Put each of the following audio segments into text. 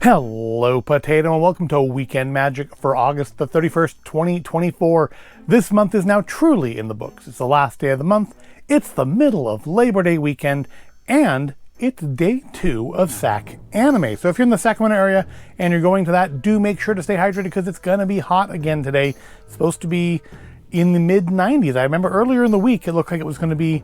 Hello, Potato, and welcome to Weekend Magic for August the 31st, 2024. This month is now truly in the books. It's the last day of the month, it's the middle of Labor Day weekend, and it's day 2 of SAC Anime. So if you're in the Sacramento area and you're going to that, do make sure to stay hydrated because it's going to be hot again today. It's supposed to be in the mid-90s. I remember earlier in the week it looked like it was going to be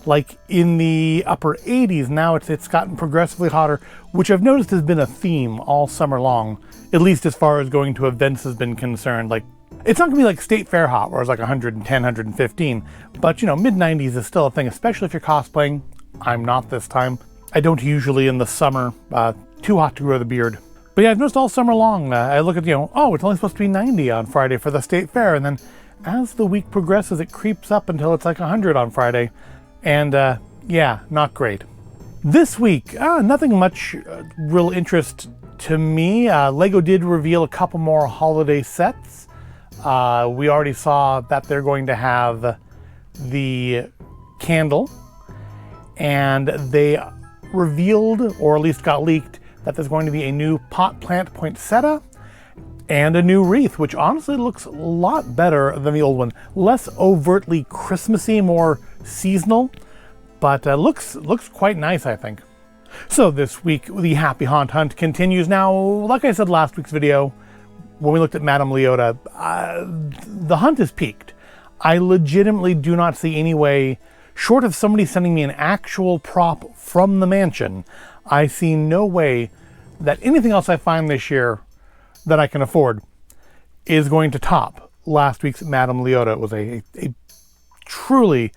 like in the upper 80s. Now it's gotten progressively hotter, which I've noticed has been a theme all summer long, at least as far as going to events has been concerned. Like, it's not gonna be like State Fair hot where it's like 110, 115, but you know, mid-90s is still a thing, especially if you're cosplaying. I'm not this time. I don't usually in the summer, too hot to grow the beard. But yeah, I've noticed all summer long, I look at, oh, it's only supposed to be 90 on Friday for the State Fair, and then as the week progresses, it creeps up until it's like 100 on Friday. And yeah, not great. This week, nothing much real interest to me. Lego did reveal a couple more holiday sets. We already saw that they're going to have the candle, and they revealed, or at least got leaked, that there's going to be a new pot plant poinsettia and a new wreath, which honestly looks a lot better than the old one. Less overtly Christmassy, more seasonal, but looks quite nice, I think. So this week, the Happy Haunt Hunt continues. Now, like I said last week's video, when we looked at Madame Leota, the hunt is peaked. I legitimately do not see any way, short of somebody sending me an actual prop from the mansion, I see no way that anything else I find this year that I can afford is going to top last week's Madame Leota. It was a truly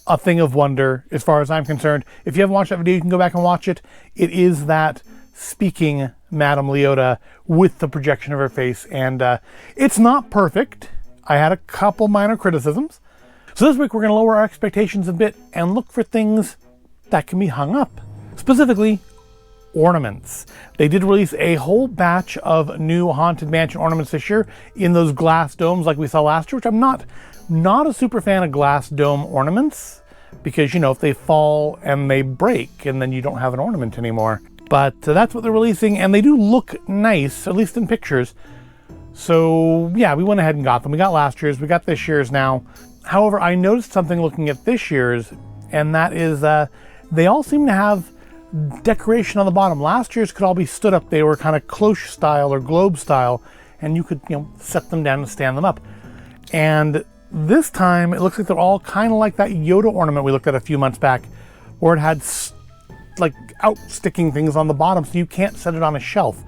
a thing of wonder as far as I'm concerned. If you haven't watched that video, you can go back and watch it. It is that speaking Madame Leota with the projection of her face, and it's not perfect. I had a couple minor criticisms. So this week we're going to lower our expectations a bit and look for things that can be hung up. Specifically, ornaments. They did release a whole batch of new Haunted Mansion ornaments this year in those glass domes like we saw last year, which I'm not a super fan of glass dome ornaments, because, if they fall and they break and then you don't have an ornament anymore. But that's what they're releasing, and they do look nice, at least in pictures. So yeah, we went ahead and got them. We got last year's, we got this year's now. However, I noticed something looking at this year's, and that is they all seem to have decoration on the bottom. Last year's could all be stood up. They were kind of cloche style or globe style, and you could set them down and stand them up. And this time it looks like they're all kind of like that Yoda ornament we looked at a few months back, where it had like out sticking things on the bottom so you can't set it on a shelf,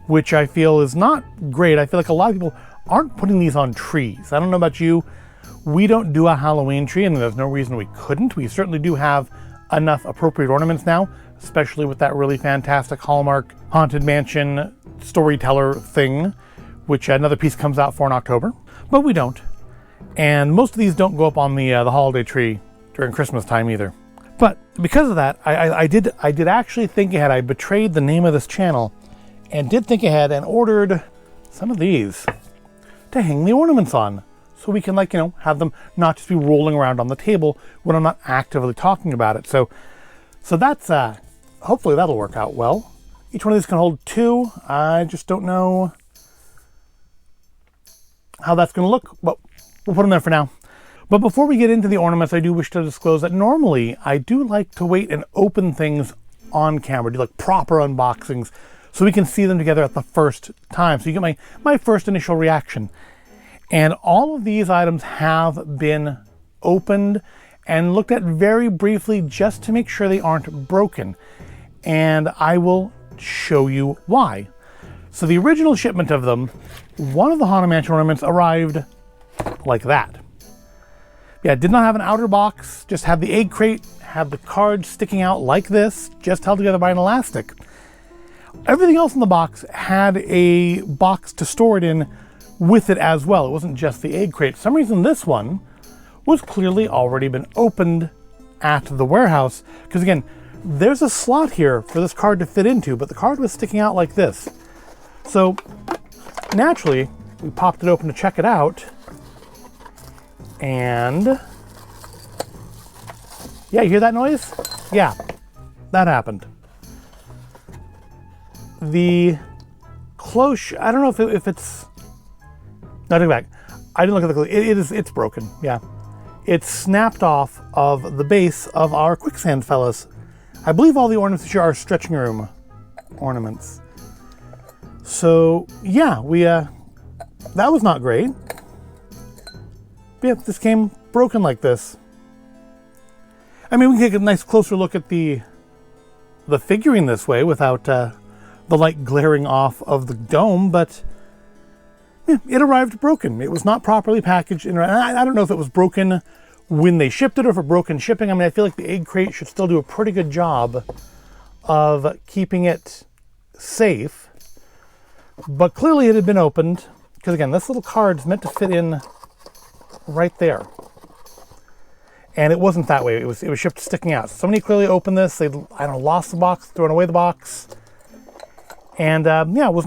which I feel is not great. I feel like a lot of people aren't putting these on trees. I don't know about you. We don't do a Halloween tree, and there's no reason we couldn't. We certainly do have enough appropriate ornaments now, especially with that really fantastic Hallmark Haunted Mansion storyteller thing, which another piece comes out for in October. But we don't. And most of these don't go up on the holiday tree during Christmas time either. But because of that, I did actually think ahead. I betrayed the name of this channel and did think ahead and ordered some of these to hang the ornaments on, so we can have them not just be rolling around on the table when I'm not actively talking about it. So that's hopefully that'll work out well. Each one of these can hold 2. I just don't know how that's going to look, but we'll put them there for now. But before we get into the ornaments, I do wish to disclose that normally I do like to wait and open things on camera, do like proper unboxings, so we can see them together at the first time. So you get my first initial reaction. And all of these items have been opened and looked at very briefly just to make sure they aren't broken. And I will show you why. So the original shipment of them, one of the Haunted Mansion ornaments arrived like that. Yeah, it did not have an outer box, just had the egg crate, had the cards sticking out like this, just held together by an elastic. Everything else in the box had a box to store it in with it as well. It wasn't just the egg crate. For some reason this one was clearly already been opened at the warehouse, because again, there's a slot here for this card to fit into, but the card was sticking out like this. So naturally, we popped it open to check it out, and yeah, you hear that noise? Yeah, that happened. The cloche, I don't know if it's... No, take it back. I didn't look at the cloche. It's broken, yeah. It's snapped off of the base of our quicksand fellas. I believe all the ornaments here are stretching room ornaments. So, yeah, that was not great. But yeah, this came broken like this. I mean, we can take a nice closer look at the figuring this way without the light glaring off of the dome, but yeah, it arrived broken. It was not properly packaged. I don't know if it was broken when they shipped it or if it broke in shipping. I mean, I feel like the egg crate should still do a pretty good job of keeping it safe, but clearly it had been opened, because again, this little card is meant to fit in right there. And it wasn't that way. It was shipped sticking out. Somebody clearly opened this. They, I don't know, lost the box, thrown away the box. And yeah, it was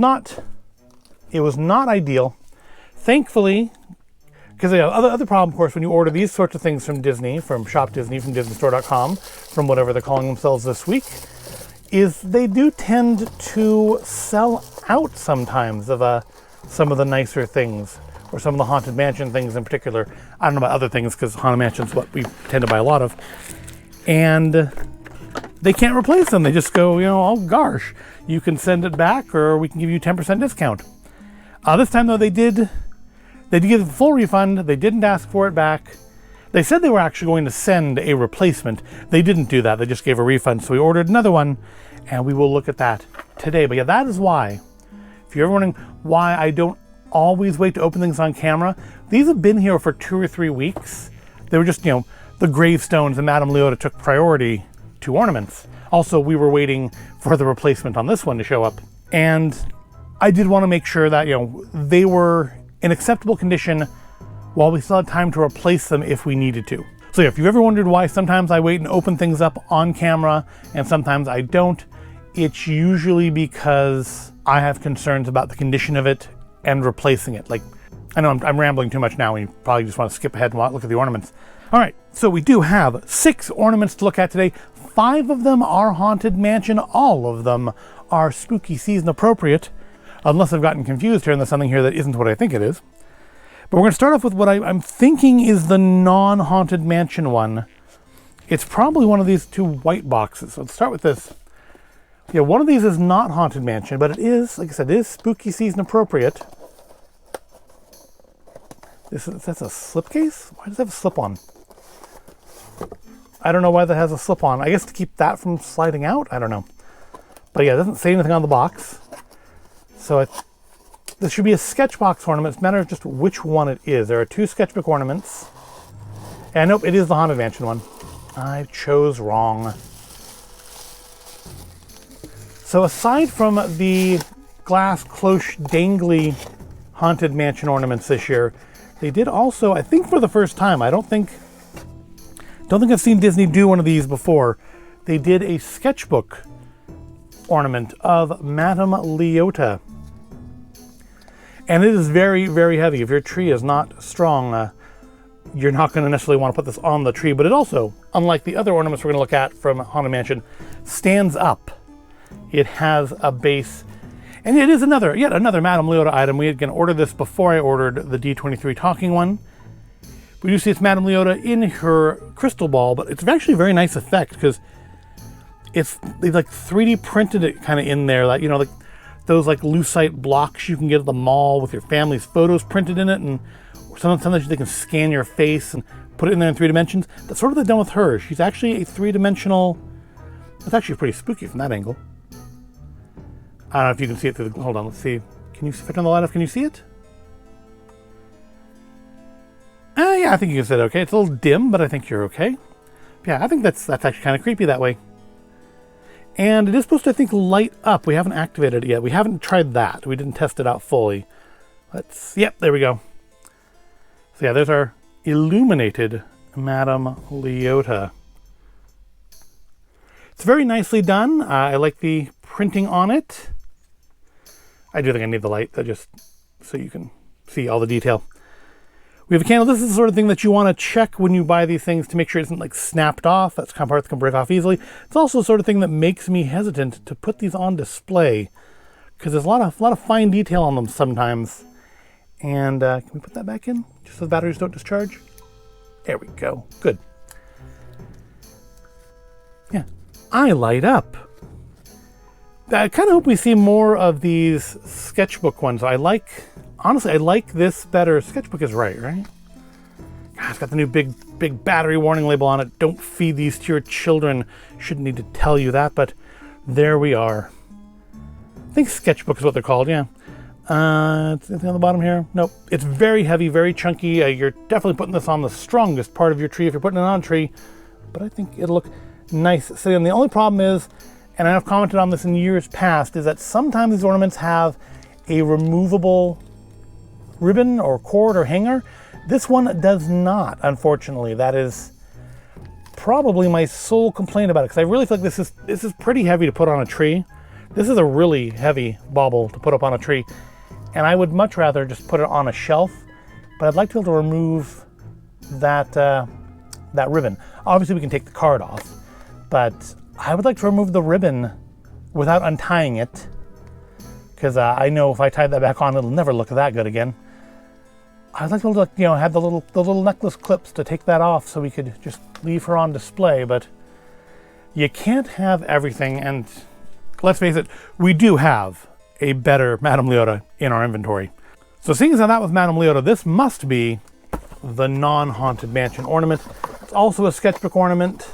not ideal. Thankfully, because the other problem, of course, when you order these sorts of things from Disney, from Shop Disney, from DisneyStore.com, from whatever they're calling themselves this week, is they do tend to sell out sometimes of some of the nicer things, or some of the Haunted Mansion things in particular. I don't know about other things, because Haunted Mansion's what we tend to buy a lot of. And they can't replace them. They just go, oh gosh, you can send it back, or we can give you 10% discount. This time, though, they did give a full refund. They didn't ask for it back. They said they were actually going to send a replacement. They didn't do that. They just gave a refund. So we ordered another one, and we will look at that today. But yeah, that is why, if you're ever wondering why I don't always wait to open things on camera, these have been here for 2 or 3 weeks. They were just, the gravestones, and Madame Leota took priority to ornaments. Also, we were waiting for the replacement on this one to show up. And I did want to make sure that, they were in acceptable condition while we still had time to replace them if we needed to. So yeah, if you've ever wondered why sometimes I wait and open things up on camera and sometimes I don't, it's usually because I have concerns about the condition of it and replacing it. Like, I know I'm rambling too much now, and you probably just want to skip ahead and look at the ornaments. All right, so we do have 6 ornaments to look at today. 5 of them are Haunted Mansion. All of them are spooky season appropriate, unless I've gotten confused here and there's something here that isn't what I think it is. But we're going to start off with what I'm thinking is the non-Haunted Mansion one. It's probably one of these 2 white boxes. So let's start with this. Yeah, one of these is not Haunted Mansion, but it is, like I said, it is spooky season appropriate. That's a slipcase? Why does it have a slip on? I don't know why that has a slip on. I guess to keep that from sliding out? I don't know. But yeah, it doesn't say anything on the box. So this should be a sketchbox ornament. It's a matter of just which one it is. There are 2 sketchbook ornaments. And nope, it is the Haunted Mansion one. I chose wrong. So aside from the glass cloche dangly Haunted Mansion ornaments this year, they did also, I think for the first time, I don't think I've seen Disney do one of these before. They did a sketchbook ornament of Madame Leota. And it is very, very heavy. If your tree is not strong, you're not going to necessarily want to put this on the tree. But it also, unlike the other ornaments we're going to look at from Haunted Mansion, stands up. It has a base. And it is yet another Madame Leota item. We had going to order this before I ordered the D23 talking one. We do see it's Madame Leota in her crystal ball, but it's actually a very nice effect because they like 3D printed it kind of in there, like like those like lucite blocks you can get at the mall with your family's photos printed in it, and sometimes they can scan your face and put it in there in 3 dimensions. That's sort of what they've done with her. She's actually a 3-dimensional. It's actually pretty spooky from that angle. I don't know if you can see it through the... Hold on, let's see. Can you fit on the light enough? Can you see it? Yeah, I think you can see it okay. It's a little dim, but I think you're okay. Yeah, I think that's actually kind of creepy that way. And it is supposed to, I think, light up. We haven't activated it yet. We haven't tried that. We didn't test it out fully. Yep, there we go. So yeah, there's our illuminated Madame Leota. It's very nicely done. I like the printing on it. I do think I need the light, just so you can see all the detail. We have a candle. This is the sort of thing that you want to check when you buy these things to make sure it isn't like snapped off. That's kind of part that can break off easily. It's also the sort of thing that makes me hesitant to put these on display because there's a lot of fine detail on them sometimes. And can we put that back in just so the batteries don't discharge? There we go. Good. Yeah, I light up. I kind of hope we see more of these sketchbook ones. Honestly, I like this better. Sketchbook is right? God, it's got the new big battery warning label on it. Don't feed these to your children. Shouldn't need to tell you that, but there we are. I think sketchbook is what they're called, yeah. Anything on the bottom here? Nope. It's very heavy, very chunky. You're definitely putting this on the strongest part of your tree if you're putting it on a tree, but I think it'll look nice sitting on. The only problem is, and I've commented on this in years past, is that sometimes these ornaments have a removable ribbon or cord or hanger. This one does not, unfortunately. That is probably my sole complaint about it, because I really feel like this is pretty heavy to put on a tree. This is a really heavy bauble to put up on a tree, and I would much rather just put it on a shelf, but I'd like to be able to remove that ribbon. Obviously we can take the card off, but I would like to remove the ribbon without untying it, because I know if I tie that back on, it'll never look that good again. I'd like to be able to, have the little necklace clips to take that off so we could just leave her on display, but you can't have everything, and let's face it, we do have a better Madame Leota in our inventory. So seeing as how that was Madame Leota, this must be the non-Haunted Mansion ornament. It's also a sketchbook ornament.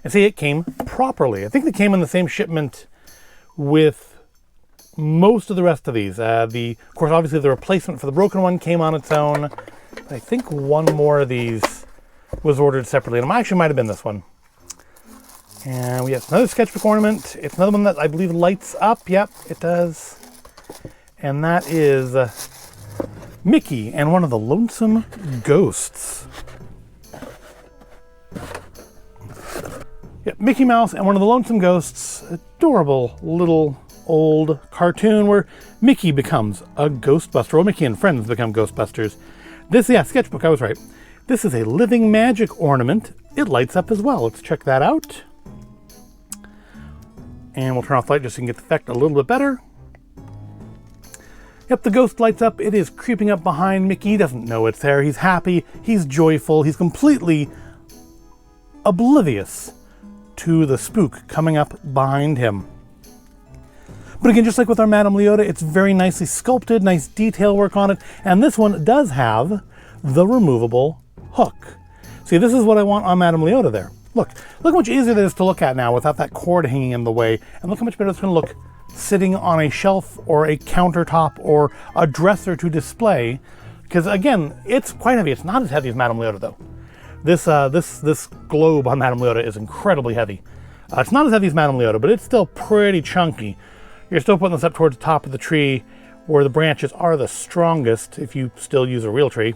And see, it came properly. I think they came in the same shipment with most of the rest of these. Of course, obviously the replacement for the broken one came on its own. But I think one more of these was ordered separately. And it actually might have been this one. And we have another sketchbook ornament. It's another one that I believe lights up. Yep, it does. And that is Mickey and one of the Lonesome Ghosts. Yep, Mickey Mouse and one of the Lonesome Ghosts. Adorable little old cartoon where Mickey becomes a Ghostbuster. Or Mickey and friends become Ghostbusters. Sketchbook, I was right. This is a living magic ornament. It lights up as well. Let's check that out. And we'll turn off the light just so you can get the effect a little bit better. Yep, the ghost lights up. It is creeping up behind Mickey. He doesn't know it's there. He's happy. He's joyful. He's completely oblivious to the spook coming up behind him. But again, just like with our Madame Leota, it's very nicely sculpted, nice detail work on it. And this one does have the removable hook. See, this is what I want on Madame Leota there. Look how much easier it is to look at now without that cord hanging in the way. And look how much better it's going to look sitting on a shelf or a countertop or a dresser to display. Because again, it's quite heavy. It's not as heavy as Madame Leota though. This globe on Madame Leota is incredibly heavy. It's not as heavy as Madame Leota, but it's still pretty chunky. You're still putting this up towards the top of the tree where the branches are the strongest if you still use a real tree.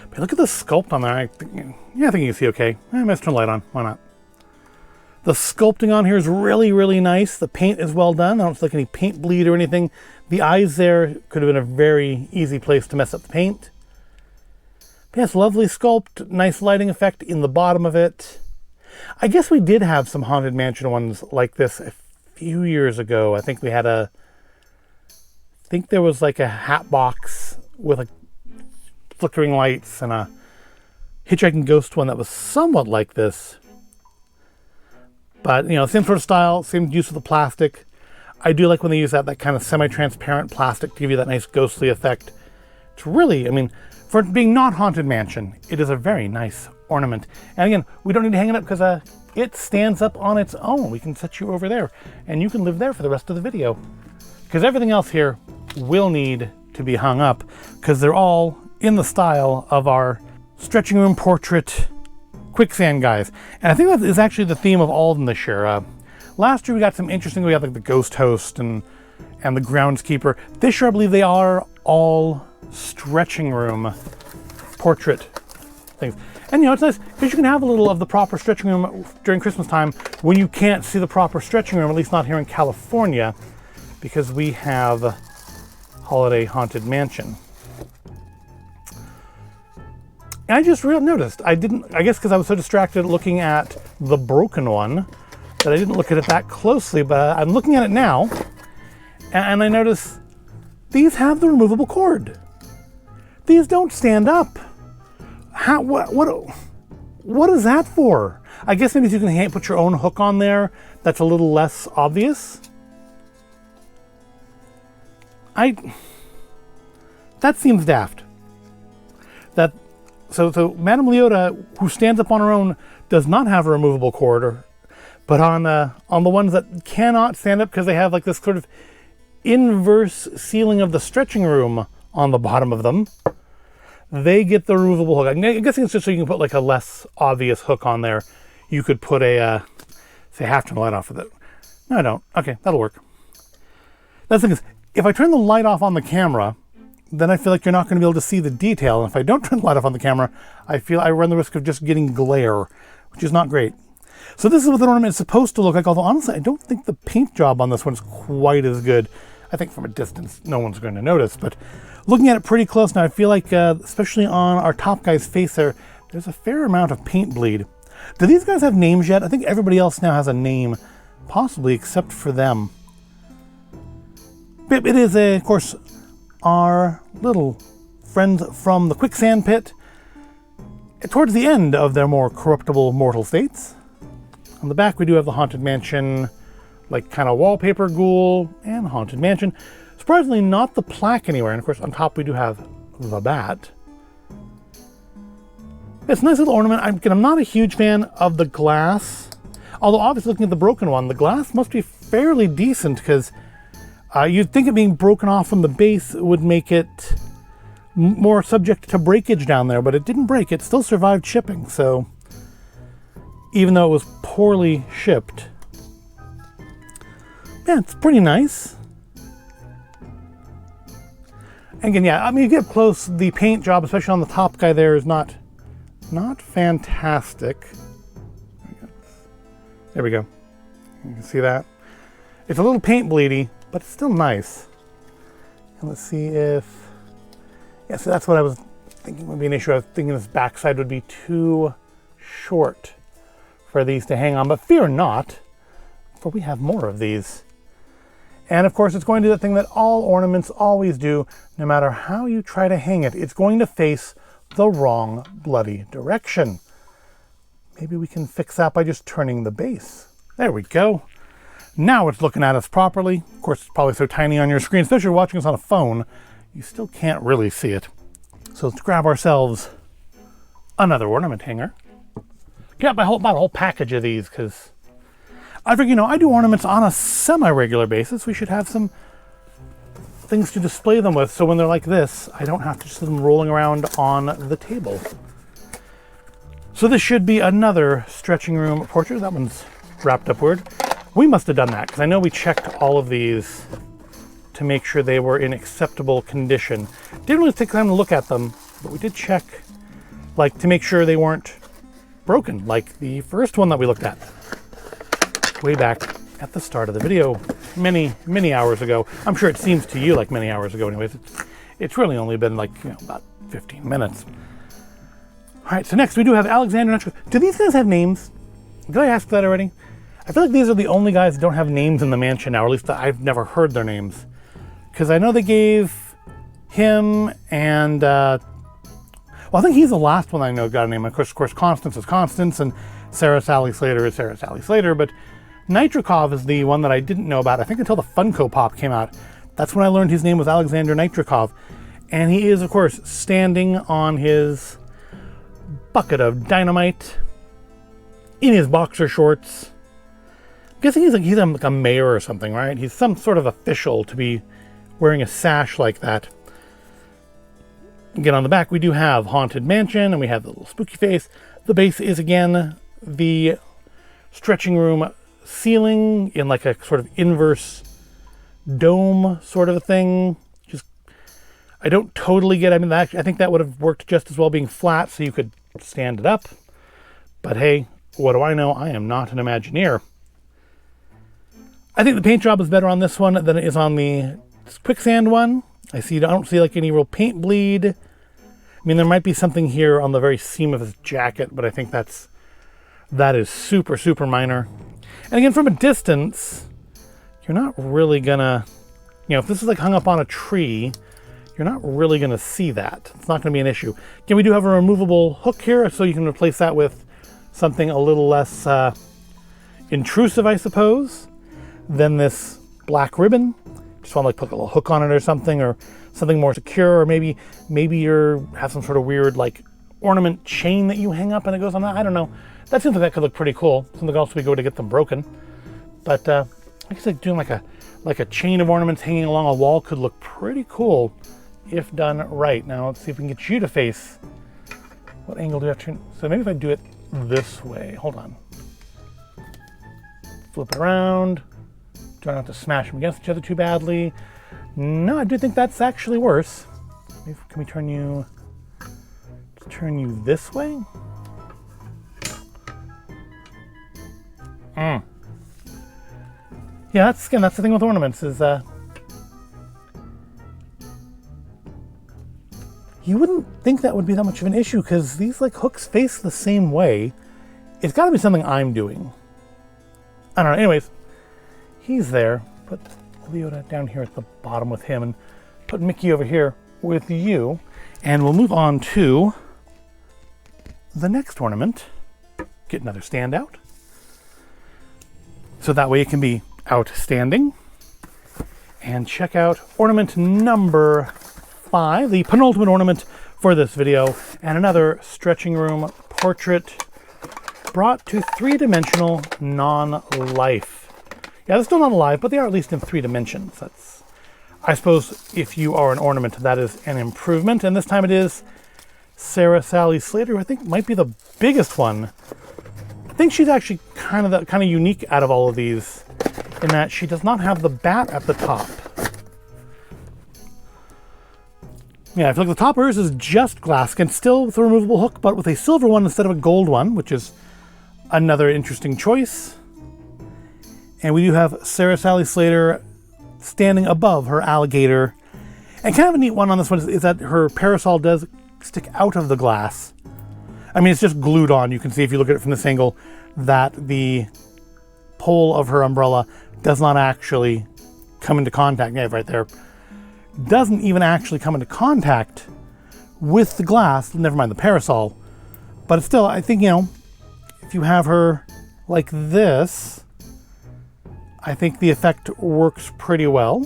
But look at the sculpt on there. I think you can see okay. Let's turn the light on. Why not? The sculpting on here is really, really nice. The paint is well done. I don't see like any paint bleed or anything. The eyes there could have been a very easy place to mess up the paint. But yes, lovely sculpt. Nice lighting effect in the bottom of it. I guess we did have some Haunted Mansion ones like this a few years ago. I think we had I think there was like a hat box with like flickering lights and a hitchhiking ghost one that was somewhat like this. But, same sort of style, same use of the plastic. I do like when they use that kind of semi-transparent plastic to give you that nice ghostly effect. It's really, for it being not Haunted Mansion, it is a very nice ornament. And again, we don't need to hang it up because it stands up on its own. We can set you over there and you can live there for the rest of the video. Because everything else here will need to be hung up because they're all in the style of our stretching room portrait quicksand guys. And I think that is actually the theme of all of them this year. Last year we got some interesting, we had like the ghost host and the groundskeeper. This year I believe they are all stretching room portrait things. And it's nice because you can have a little of the proper stretching room during Christmas time when you can't see the proper stretching room, at least not here in California, because we have Holiday Haunted Mansion. And I just noticed, I guess because I was so distracted looking at the broken one, that I didn't look at it that closely, but I'm looking at it now, and I notice these have the removable cord. These don't stand up. How? What is that for? I guess maybe you can put your own hook on there. That's a little less obvious. That seems daft. So Madame Leota, who stands up on her own, does not have a removable cord, but on the ones that cannot stand up because they have like this sort of inverse ceiling of the stretching room on the bottom of them, they get the removable hook. I'm guessing it's just so you can put like a less obvious hook on there. You could put a, say, half turn the light off with it. No, I don't. Okay, that'll work. That's the thing is, if I turn the light off on the camera, then I feel like you're not going to be able to see the detail. And if I don't turn the light off on the camera, I feel I run the risk of just getting glare, which is not great. So this is what the ornament is supposed to look like, although honestly, I don't think the paint job on this one is quite as good. I think from a distance, no one's going to notice, but looking at it pretty close now, I feel like, especially on our top guy's face there's a fair amount of paint bleed. Do these guys have names yet? I think everybody else now has a name, possibly except for them. It is, of course, our little friends from the quicksand pit, towards the end of their more corruptible mortal states. On the back, we do have the Haunted Mansion, like kind of wallpaper ghoul, and Haunted Mansion. Surprisingly, not the plaque anywhere. And of course, on top, we do have the bat. It's a nice little ornament. I'm not a huge fan of the glass. Although, obviously, looking at the broken one, the glass must be fairly decent because you'd think it being broken off from the base would make it more subject to breakage down there, but it didn't break. It still survived shipping, so even though it was poorly shipped. Yeah, it's pretty nice. Again, yeah, I mean, you get close, the paint job, especially on the top guy there, is not fantastic. There we go. You can see that. It's a little paint bleedy, but it's still nice. And let's see if... Yeah, so that's what I was thinking would be an issue. I was thinking this backside would be too short for these to hang on, but fear not, for we have more of these. And of course, it's going to do that thing that all ornaments always do. No matter how you try to hang it, it's going to face the wrong bloody direction. Maybe we can fix that by just turning the base. There we go. Now it's looking at us properly. Of course, it's probably so tiny on your screen, especially if you're watching us on a phone, you still can't really see it. So let's grab ourselves another ornament hanger. Get about a whole package of these, because I figure, I do ornaments on a semi-regular basis. We should have some things to display them with, so when they're like this, I don't have to just see them rolling around on the table. So this should be another stretching room portrait. That one's wrapped upward. We must have done that, because I know we checked all of these to make sure they were in acceptable condition. Didn't really take time to look at them, but we did check, like, to make sure they weren't broken, like the first one that we looked at way back at the start of the video many hours ago. I'm sure it seems to you like many hours ago anyways. It's really only been like about 15 minutes. All right, so next we do have Alexander Nitrikov. Do these guys have names? Did I ask that already? I feel like these are the only guys that don't have names in the mansion now, or at least I've never heard their names. Because I know they gave him and, well, I think he's the last one I know got a name. Of course, Constance is Constance, and Sarah Sally Slater is Sarah Sally Slater, but Nitrikov is the one that I didn't know about, I think until the Funko Pop came out. That's when I learned his name was Alexander Nitrikov. And he is, of course, standing on his bucket of dynamite in his boxer shorts. I'm guessing he's like a mayor or something, right? He's some sort of official to be wearing a sash like that. Again, on the back, we do have Haunted Mansion, and we have the little spooky face. The base is, again, the stretching room ceiling in like a sort of inverse dome sort of a thing. Just, I don't totally get, I think that would have worked just as well being flat so you could stand it up. But hey, what do I know? I am not an Imagineer. I think the paint job is better on this one than it is on the quicksand one. I don't see like any real paint bleed. I mean, there might be something here on the very seam of his jacket, but I think that is super, super minor. And again, from a distance, you're not really gonna, if this is like hung up on a tree, you're not really gonna see that. It's not gonna be an issue. Again, we do have a removable hook here, so you can replace that with something a little less intrusive, I suppose, than this black ribbon. Just want to like put a little hook on it or something more secure, or maybe you have some sort of weird like ornament chain that you hang up and it goes on that. I don't know. That seems like that could look pretty cool. Something else we go to get them broken. But I guess like doing like a chain of ornaments hanging along a wall could look pretty cool if done right. Now let's see if we can get you to face. What angle do you have to turn? So maybe if I do it this way. Hold on. Flip it around. Try not to smash them against each other too badly. No, I do think that's actually worse. Maybe, can we turn you this way? Yeah, that's the thing with ornaments is you wouldn't think that would be that much of an issue because these like hooks face the same way. It's got to be something I'm doing. I don't know. Anyways, he's there. Put Leota down here at the bottom with him and put Mickey over here with you. And we'll move on to the next ornament. Get another standout. So that way it can be outstanding. And check out ornament number 5, the penultimate ornament for this video, and another stretching room portrait brought to 3-dimensional non-life. Yeah, they're still not alive, but they are at least in 3 dimensions. That's, I suppose, if you are an ornament, that is an improvement. And this time it is Sarah Sally Slater, who I think might be the biggest one. I think she's actually kind of unique out of all of these, in that she does not have the bat at the top. Yeah, I feel like the top of hers is just glass, and still with a removable hook, but with a silver one instead of a gold one, which is another interesting choice. And we do have Sarah Sally Slater standing above her alligator. And kind of a neat one on this one is that her parasol does stick out of the glass. I mean, it's just glued on. You can see if you look at it from this angle that the pole of her umbrella does not actually come into contact. Yeah, right there. Doesn't even actually come into contact with the glass. Never mind the parasol. But it's still, I think, if you have her like this, I think the effect works pretty well.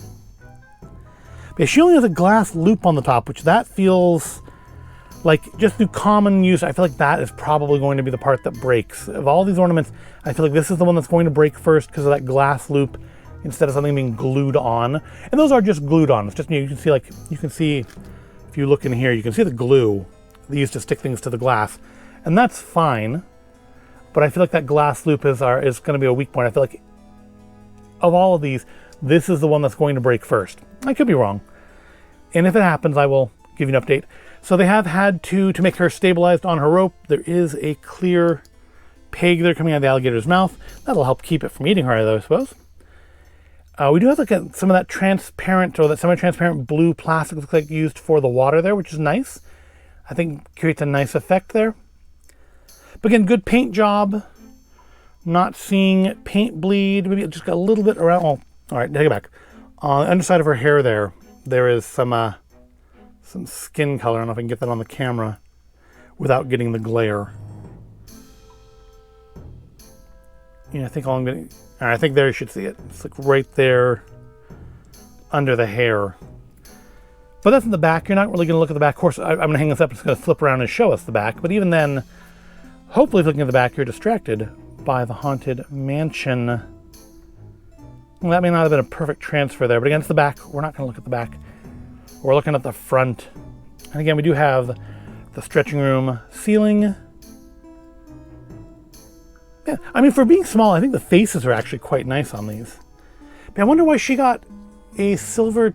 But she only has a glass loop on the top, which that feels like, just through common use, I feel like that is probably going to be the part that breaks. Of all these ornaments, I feel like this is the one that's going to break first because of that glass loop instead of something being glued on. And those are just glued on. It's just, you can see, if you look in here, you can see the glue they used to stick things to the glass. And that's fine. But I feel like that glass loop is going to be a weak point. I feel like of all of these, this is the one that's going to break first. I could be wrong. And if it happens, I will give you an update. So they have had to make her stabilized on her rope. There is a clear peg there coming out of the alligator's mouth. That'll help keep it from eating her, I suppose. We do have like some of that transparent or that semi-transparent blue plastic looks like used for the water there, which is nice. I think creates a nice effect there. But again, good paint job. Not seeing paint bleed. Maybe it just got a little bit around. Oh, all right, take it back. On the underside of her hair there is some skin color. I don't know if I can get that on the camera without getting the glare. Yeah, I think all right, I think there you should see it. It's like right there under the hair. But that's in the back. You're not really going to look at the back. Of course, I'm going to hang this up. It's going to flip around and show us the back. But even then, hopefully, if looking at the back, you're distracted by the Haunted Mansion. Well, that may not have been a perfect transfer there, but again, it's the back. We're not going to look at the back. We're looking at the front. And again, we do have the stretching room ceiling. Yeah, I mean, for being small, I think the faces are actually quite nice on these. But I wonder why she got a silver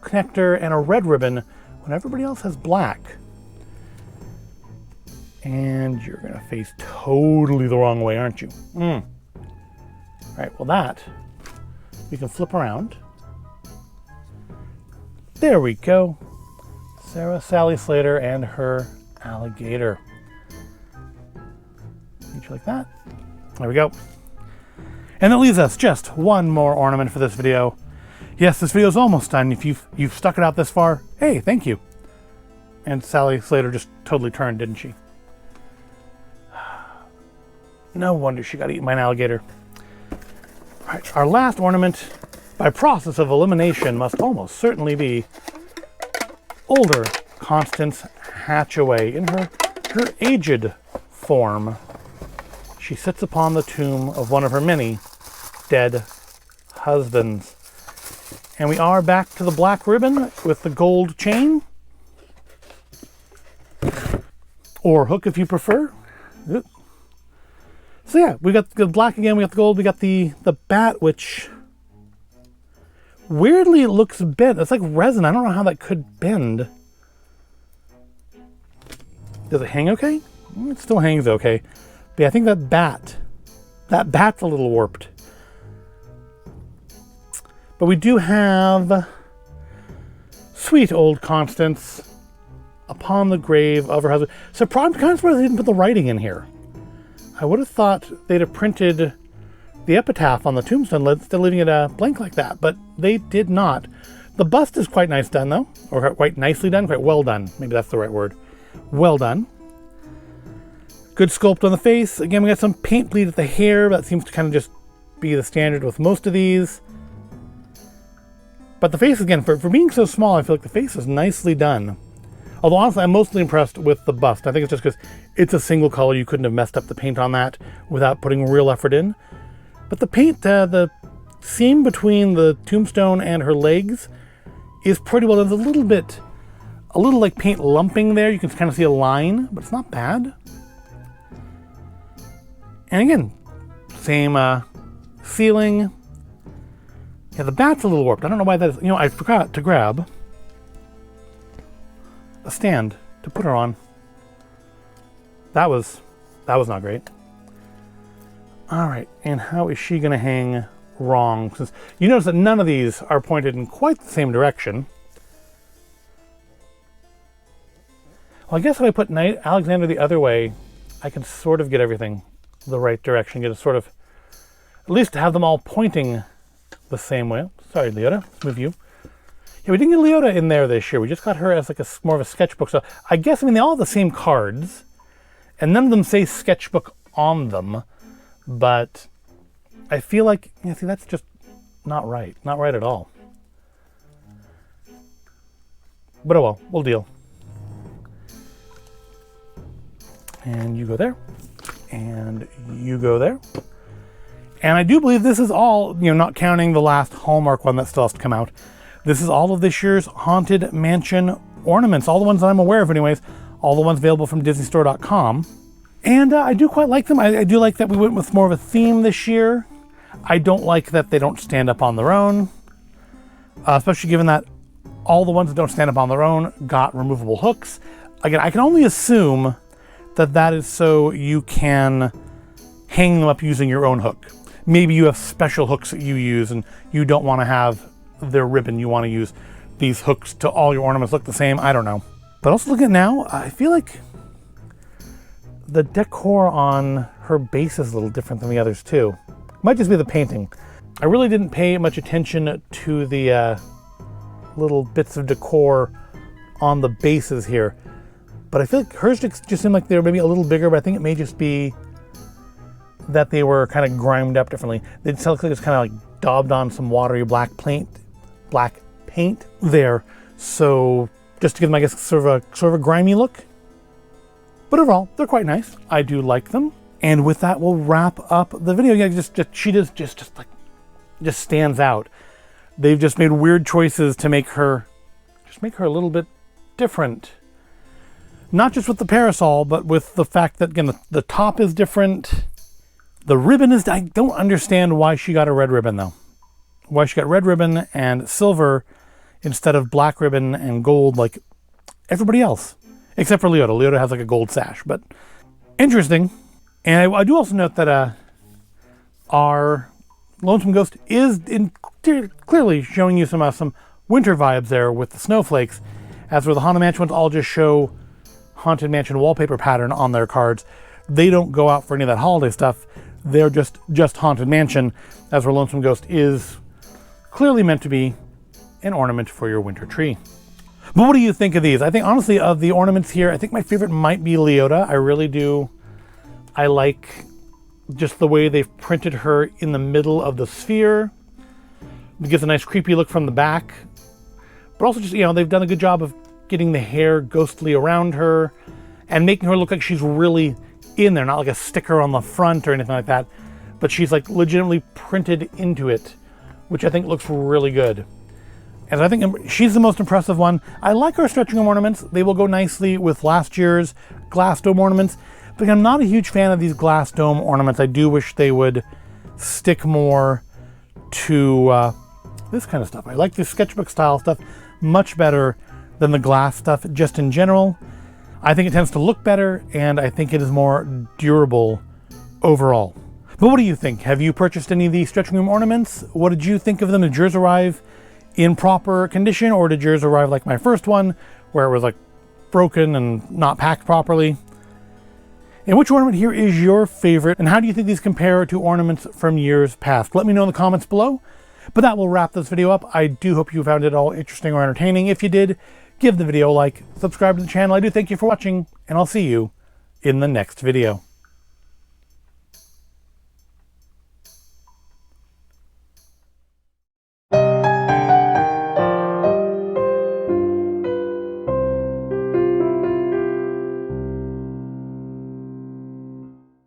connector and a red ribbon when everybody else has black. And you're going to face totally the wrong way, aren't you? All right, well that, we can flip around. There we go. Sarah Sally Slater and her alligator. Each like that. There we go. And that leaves us just one more ornament for this video. Yes, this video is almost done. If you've stuck it out this far, hey, thank you. And Sally Slater just totally turned, didn't she? No wonder she got eaten by an alligator. All right, our last ornament, by process of elimination, must almost certainly be older Constance Hatchaway in her aged form. She sits upon the tomb of one of her many dead husbands. And we are back to the black ribbon with the gold chain. Or hook if you prefer. So yeah, we got the black again, we got the gold, we got the bat, which weirdly it looks bent. It's like resin. I don't know how that could bend. Does it hang okay? It still hangs okay. But yeah, I think that bat's a little warped. But we do have sweet old Constance upon the grave of her husband. So I'm kind of surprised they didn't put the writing in here. I would have thought they'd have printed the epitaph on the tombstone instead of leaving it blank like that, but they did not. The bust is quite nice done though, or quite nicely done, quite well done. Maybe that's the right word. Well done. Good sculpt on the face. Again, we got some paint bleed at the hair. That seems to kind of just be the standard with most of these. But the face, again, for being so small, I feel like the face is nicely done. Although honestly, I'm mostly impressed with the bust. I think it's just because it's a single color. You couldn't have messed up the paint on that without putting real effort in. But the paint, the seam between the tombstone and her legs is pretty well done. There's a little like paint lumping there. You can kind of see a line, but it's not bad. And again, same ceiling. Yeah, the bat's a little warped. I don't know why that is. You know, I forgot to grab a stand to put her on. That was not great. All right, and how is she going to hang wrong? Since you notice that none of these are pointed in quite the same direction. Well, I guess if I put Alexander the other way, I can sort of get everything the right direction. Get a sort of, at least have them all pointing the same way. Sorry, Leota, let's move you. Yeah, we didn't get Leota in there this year. We just got her as like more of a sketchbook. So I guess, they all have the same cards, and none of them say sketchbook on them. But I feel like, see, that's just not right. Not right at all. But oh well, we'll deal. And you go there. And you go there. And I do believe this is all, not counting the last Hallmark one that still has to come out. This is all of this year's Haunted Mansion ornaments. All the ones that I'm aware of anyways. All the ones available from DisneyStore.com. And I do quite like them. I do like that we went with more of a theme this year. I don't like that they don't stand up on their own. Especially given that all the ones that don't stand up on their own got removable hooks. Again, I can only assume that is so you can hang them up using your own hook. Maybe you have special hooks that you use and you don't want to have their ribbon. You want to use these hooks to all your ornaments look the same. I don't know. But also looking at now, I feel like the decor on her base is a little different than the others too. Might just be the painting. I really didn't pay much attention to the little bits of decor on the bases here. But I feel like hers just seemed like they were maybe a little bigger, but I think it may just be that they were kind of grimed up differently. They just look like it's kind of like daubed on some watery black paint there. So just to give them, I guess, sort of a grimy look. But overall, they're quite nice. I do like them. And with that, we'll wrap up the video. Yeah, she just stands out. They've just made weird choices to make her a little bit different. Not just with the parasol, but with the fact that, again, the top is different. The ribbon is, I don't understand why she got a red ribbon, though. Why she got red ribbon and silver instead of black ribbon and gold like everybody else. Except for Leota. Leota has like a gold sash, but interesting. And I do also note that our Lonesome Ghost is clearly showing you some winter vibes there with the snowflakes, as where the Haunted Mansion ones all just show Haunted Mansion wallpaper pattern on their cards. They don't go out for any of that holiday stuff. they're just Haunted Mansion, as our Lonesome Ghost is clearly meant to be an ornament for your winter tree. But what do you think of these? I think, honestly, of the ornaments here, I think my favorite might be Leota. I really do. I like just the way they've printed her in the middle of the sphere. It gives a nice creepy look from the back. But also just, they've done a good job of getting the hair ghostly around her and making her look like she's really in there, not like a sticker on the front or anything like that, but she's like legitimately printed into it, which I think looks really good. And I think she's the most impressive one. I like our stretching room ornaments. They will go nicely with last year's glass dome ornaments, but I'm not a huge fan of these glass dome ornaments. I do wish they would stick more to this kind of stuff. I like the sketchbook style stuff much better than the glass stuff just in general. I think it tends to look better, and I think it is more durable overall. But what do you think? Have you purchased any of these stretching room ornaments? What did you think of them? Did yours arrive in proper condition, or did yours arrive like my first one, where it was like broken and not packed properly? And which ornament here is your favorite, and how do you think these compare to ornaments from years past? Let me know in the comments below. But that will wrap this video up. I do hope you found it all interesting or entertaining. If you did, give the video a like, subscribe to the channel. I do thank you for watching, and I'll see you in the next video.